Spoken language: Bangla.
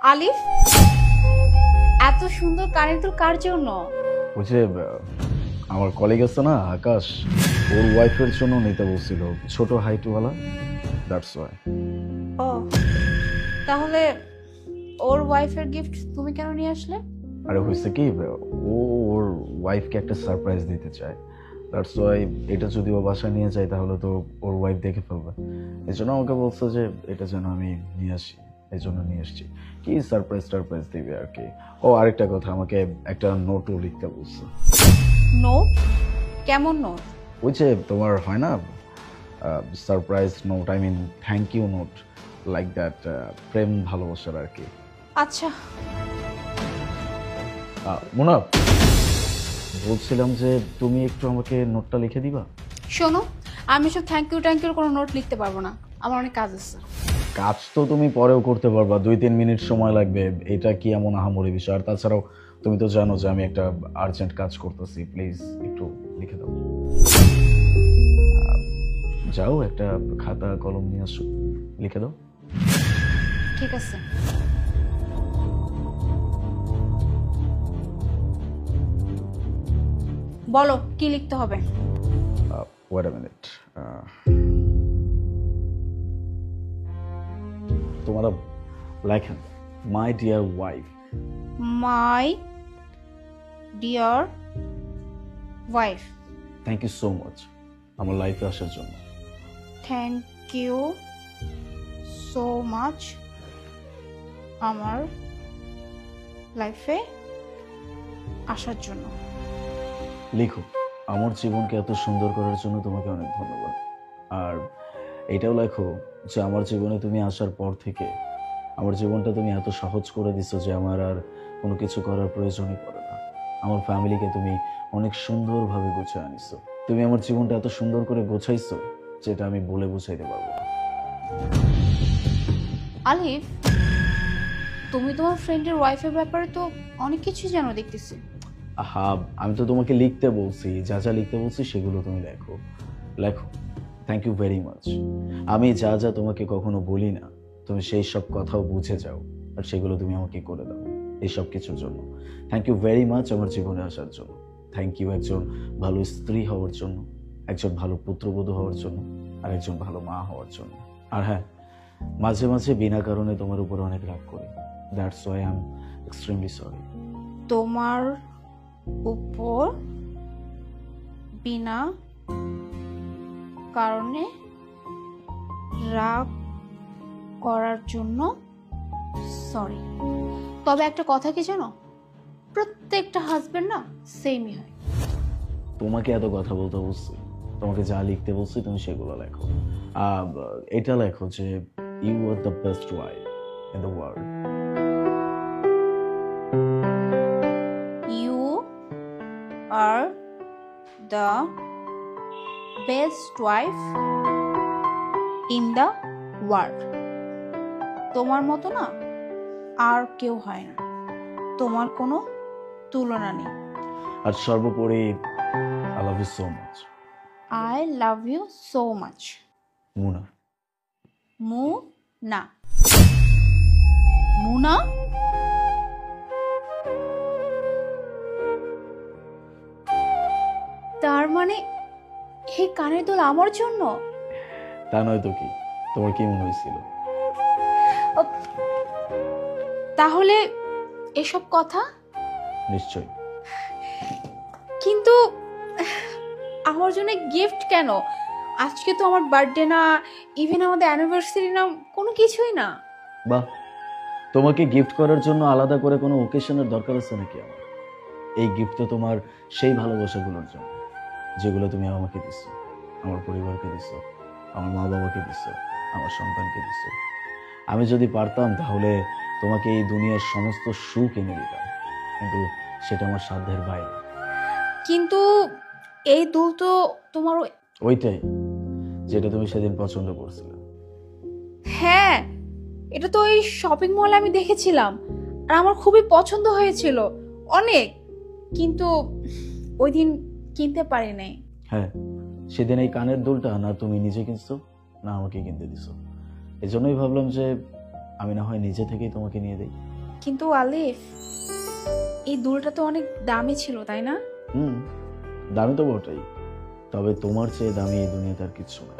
আলিফ, এত সুন্দর কানের দুল কার জন্য? ওই যে আমার কলিগ আছে না আকাশ, ওর ওয়াইফের জন্য নিতে বলছিল, ছোট হাইটওয়ালা, দ্যাটস ওয়াই। ও, তাহলে ওর ওয়াইফের গিফট তুমি কেন নিয়ে আসলে? আরে হয়েছে কি, ও ওর ওয়াইফকে একটা সারপ্রাইজ দিতে চায়, দ্যাটস ওয়াই। এটা যদি ও বাসায় নিয়ে যায় তাহলে তো ওর ওয়াইফ দেখে ফেলবে, এই জন্য আমাকে বলছে যে এটা যেন আমি নিয়ে আসি, এই জন্য নিয়ে আসছি। কি সারপ্রাইজ টারপ্রাইজ দিবে আর কি। ও আরেকটা কথা, আমাকে একটা নোটও লিখতে বলছে। নোট? কেমন নোট? ওই যে তোমার হয় না surprise note, I mean thank you note, like that, প্রেম ভালোবাসার আর কি। আচ্ছা। মোনা, বলছিলাম যে তুমি একটু আমাকে নোটটা লিখে দিবা। শোনো, আমি সব থ্যাংক ইউর কোনো নোট লিখতে পারবো না, আমার অনেক কাজ আছে। কাজ তো তুমি পরেও করতে পারবা, 2-3 মিনিট সময় লাগবে, এটা কি এমন আহামরি বিষয়? আর তাছাড়াও তুমি তো জানো যে আমি একটা আর্জেন্ট কাজ করতেছি, প্লিজ একটু লিখে দাও। যাও, একটা খাতা কলম নিয়ে আসো, লিখে দাও। ঠিক আছে। বলো কি লিখতে হবে? ওয়েট আ মিনিট, তোমার লেখেন, my dear wife. My dear wife. Thank you so much আমার লাইফে আসার জন্য। থ্যাংক ইউ সো মাচ আমার লাইফে আসার জন্য। লিখো, আমার জীবনকে এত সুন্দর করার জন্য তোমাকে অনেক ধন্যবাদ। আর এটাও লেখো যে আমার জীবনে তুমি আসার পর থেকে আমার জীবনটা তুমি এত সহজ করে দিছো যে আমার আর কোনো কিছু করার প্রয়োজনই পড়ে না। আমার ফ্যামিলিকে তুমি অনেক সুন্দরভাবে গুছিয়ে আনিছো। তুমি আমার জীবনটা এত সুন্দর করে গোছাইছো যেটা আমি বলে বুঝাইতে পারবো না। আলিফ, তুমি তোমার ফ্রেন্ডের ওয়াইফের ব্যাপারে তো অনেক কিছু জানো দেখতেছি। আহা, আমি তো তোমাকে লিখতে বলছি, যা যা লিখতে বলছি সেগুলো তুমি লেখো। লেখো, থ্যাংক ইউ ভেরি মাচ। আমি যা যা তোমাকে কখনো বলি না, তুমি সেই সব কথাও বুঝে যাও, আর সেগুলো তুমি আমাকে করে দাও এই সব কিছুর জন্য। থ্যাংক ইউ ভেরি মাচ আমার জীবনে আসার জন্য। থ্যাংক ইউ একজন ভালো স্ত্রী হওয়ার জন্য, একজন ভালো পুত্রবধূ হওয়ার জন্য, আর একজন ভালো মা হওয়ার জন্য। আর হ্যাঁ, মাঝে মাঝে বিনা কারণে তোমার উপর অনেক রাগ করি, that's why I am extremely sorry. তোমার উপর বিনা কারণে রাগ করার জন্য সরি। তবে একটা কথা কি জানো, প্রত্যেকটা হাজবেন্ড না সেমই হয়। তোমাকে এত কথা বলতে বলছি, তোমাকে যা লিখতে বলছি তুমি সেগুলো লেখো। এটা লেখো যে you are the best wife in the world. You are the best wife in the world. তোমার মতো না আর কেউ হয় না, তোমার কোনো তুলনা নেই। আর সর্বোপরি I love you so much. I love you so much. Muna. Muna. Muna? তার মানে এই কানের দুল আমার জন্য? তা নয় তো কি, তোমার কি মনে হয়েছিল? তাহলে এসব কথা? নিশ্চয়। কিন্তু আমার জন্য গিফট কেন? আজকে তো আমার বার্থডে না, ইভেন আমাদের অ্যানিভার্সারি না, কোনো কিছুই না। বাহ, তোমাকে গিফট করার জন্য আলাদা করে কোনো ওকেশনের দরকার আছে নাকি আমার? এই গিফট তো তোমার সেই ভালোবাসাগুলোর জন্য যেগুলো তুমি আমাকে দিছো, আমার পরিবারকে দিছো, আমার মা বাবাকে দিছো, আমার সন্তানকে দিছো। আমি যদি পারতাম তাহলে তোমাকে এই দুনিয়ার সমস্ত সুখ এনে দিতাম, কিন্তু সেটা আমার সাধ্যের বাইরে। কিন্তু এই দুল তো তোমার। ওইটাই যেটা তুমি সেদিন পছন্দ করছিলে। হ্যাঁ, এটা তো ওই শপিং মলে আমি দেখেছিলাম, আর আমার খুবই পছন্দ হয়েছিল অনেক, কিন্তু ওই দিন কিনতে পারি নাই। হ্যাঁ, সেদিন এই কানের দুলটা না তুমি নিজে কিনছো না আমাকে কিনতে দিছো। এই জন্যই ভাবলাম যে আমি না হয় নিজে থেকেই তোমাকে নিয়ে দিই। কিন্তু আলিফ, এই দুলটা তো অনেক দামি ছিল, তাই না? হুম, দামি তো বটেই, তবে তোমার চেয়ে দামি এই দুনিয়াতে আর কিচ্ছু না।